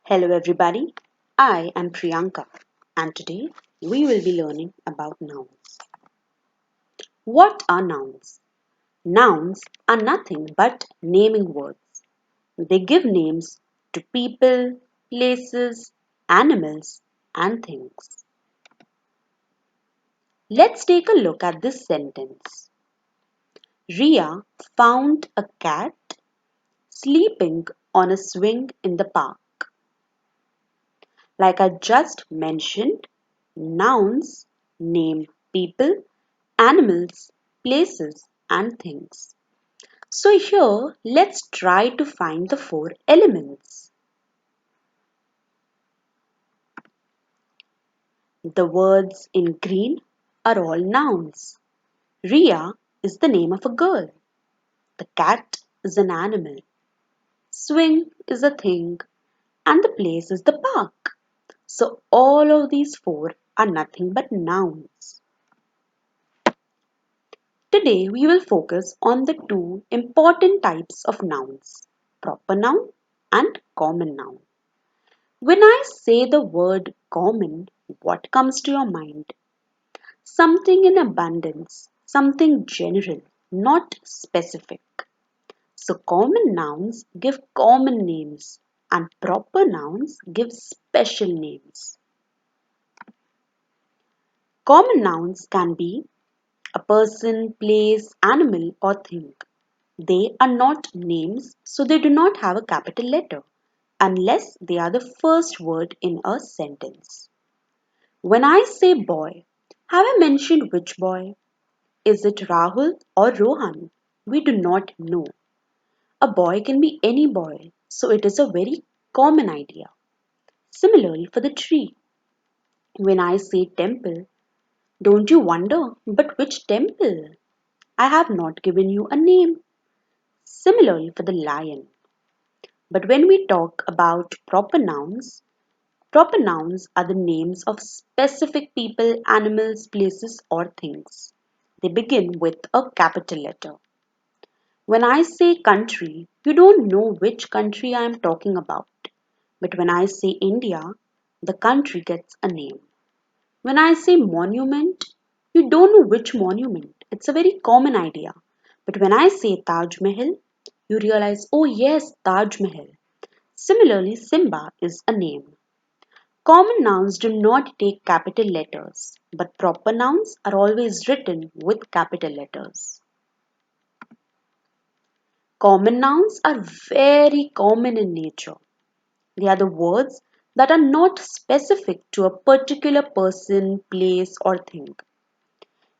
Hello, everybody. I am Priyanka, and today we will be learning about nouns. What are nouns? Nouns are nothing but naming words. They give names to people, places, animals, and things. Let's take a look at this sentence. Ria found a cat sleeping on a swing in the park. Like I just mentioned, nouns name people, animals, places, and things. So here, let's try to find the four elements. The words in green are all nouns. Ria is the name of a girl. The cat is an animal. Swing is a thing. And the place is the park. So all of these four are nothing but nouns. Today we will focus on the two important types of nouns, proper noun and common noun. When I say the word common, what comes to your mind? Something in abundance, something general, not specific. So common nouns give common names and proper nouns give special names. Common nouns can be a person, place, animal, or thing. They are not names, so they do not have a capital letter unless they are the first word in a sentence. When I say boy, have I mentioned which boy? Is it Rahul or Rohan? We do not know. A boy can be any boy, so it is a very common idea. Similarly for the tree. When I say temple, don't you wonder, but which temple? I have not given you a name. Similarly for the lion. But when we talk about proper nouns are the names of specific people, animals, places, or things. They begin with a capital letter. When I say country, you don't know which country I am talking about. But when I say India, the country gets a name. When I say monument, you don't know which monument. It's a very common idea. But when I say Taj Mahal, you realize, oh yes, Taj Mahal. Similarly, Simba is a name. Common nouns do not take capital letters, but proper nouns are always written with capital letters. Common nouns are very common in nature. They are the words that are not specific to a particular person, place, or thing.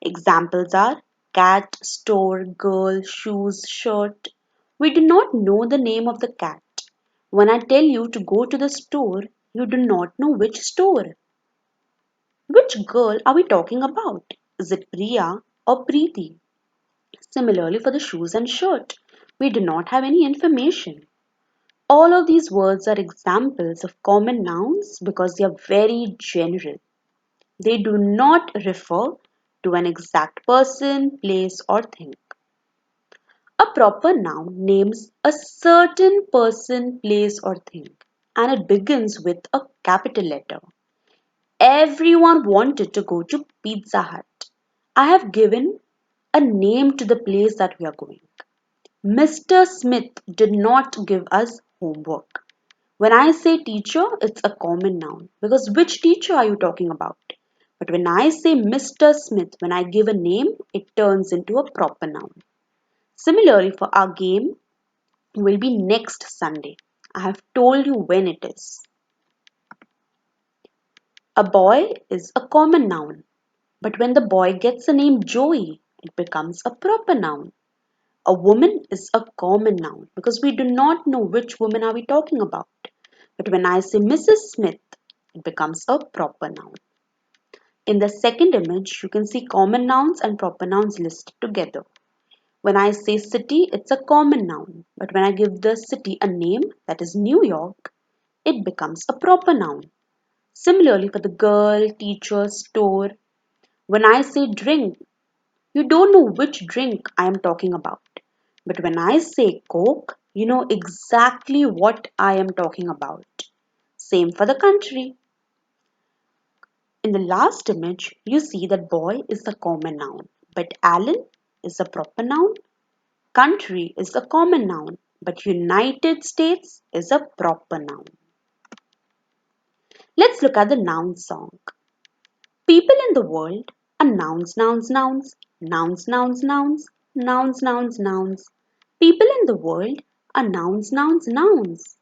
Examples are cat, store, girl, shoes, shirt. We do not know the name of the cat. When I tell you to go to the store, you do not know which store. Which girl are we talking about? Is it Priya or Preeti? Similarly, for the shoes and shirt, we do not have any information. All of these words are examples of common nouns because they are very general. They do not refer to an exact person, place, or thing. A proper noun names a certain person, place, or thing, and it begins with a capital letter. Everyone wanted to go to Pizza Hut. I have given a name to the place that we are going. Mr. Smith did not give us homework. When I say teacher, it's a common noun because which teacher are you talking about? But when I say Mr. Smith, when I give a name, it turns into a proper noun. Similarly, for our game will be next Sunday. I have told you when it is. A boy is a common noun, but when the boy gets the name Joey, it becomes a proper noun. A woman is a common noun because we do not know which woman are we talking about. But when I say Mrs. Smith, it becomes a proper noun. In the second image, you can see common nouns and proper nouns listed together. When I say city, it's a common noun. But when I give the city a name, that is New York, it becomes a proper noun. Similarly, for the girl, teacher, store, when I say drink, you don't know which drink I am talking about. But when I say Coke, you know exactly what I am talking about. Same for the country. In the last image, you see that boy is the common noun, but Alan is the proper noun. Country is the common noun, but United States is a proper noun. Let's look at the noun song. People in the world are nouns, nouns, nouns, nouns, nouns, nouns, nouns, nouns, nouns. People in the world are nouns, nouns, nouns,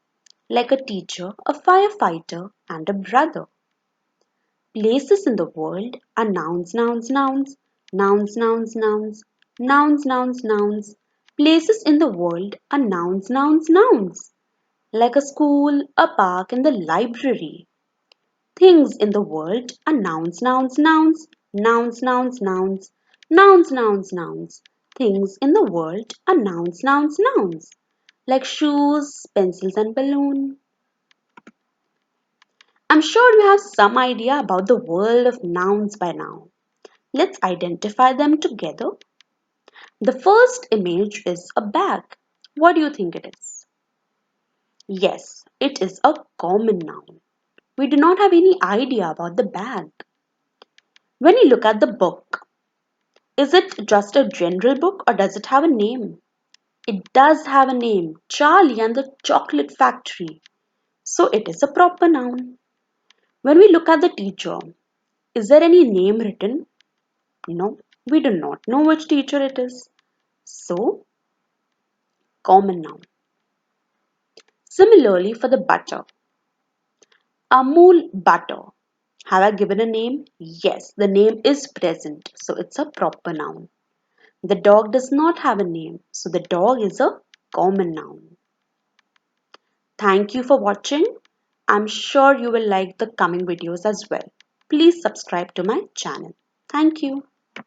like a teacher, a firefighter, and a brother. Places in the world are nouns, nouns, nouns, nouns, nouns, nouns, nouns, nouns, nouns. Places in the world are nouns, nouns, nouns, like a school, a park, and the library. Things in the world are nouns, nouns, nouns, nouns, nouns, nouns, nouns, nouns, nouns. Things in the world are nouns, nouns, nouns, like shoes, pencils, and balloon. I'm sure you have some idea about the world of nouns by now. Let's identify them together. The first image is a bag. What do you think it is? Yes, it is a common noun. We do not have any idea about the bag. When you look at the book, is it just a general book or does it have a name? It does have a name, Charlie and the Chocolate Factory. So it is a proper noun. When we look at the teacher, is there any name written? No, we do not know which teacher it is. So, common noun. Similarly, for the butter, Amul butter. Have I given a name? Yes, the name is present, so it's a proper noun. The dog does not have a name, so the dog is a common noun. Thank you for watching. I'm sure you will like the coming videos as well. Please subscribe to my channel. Thank you.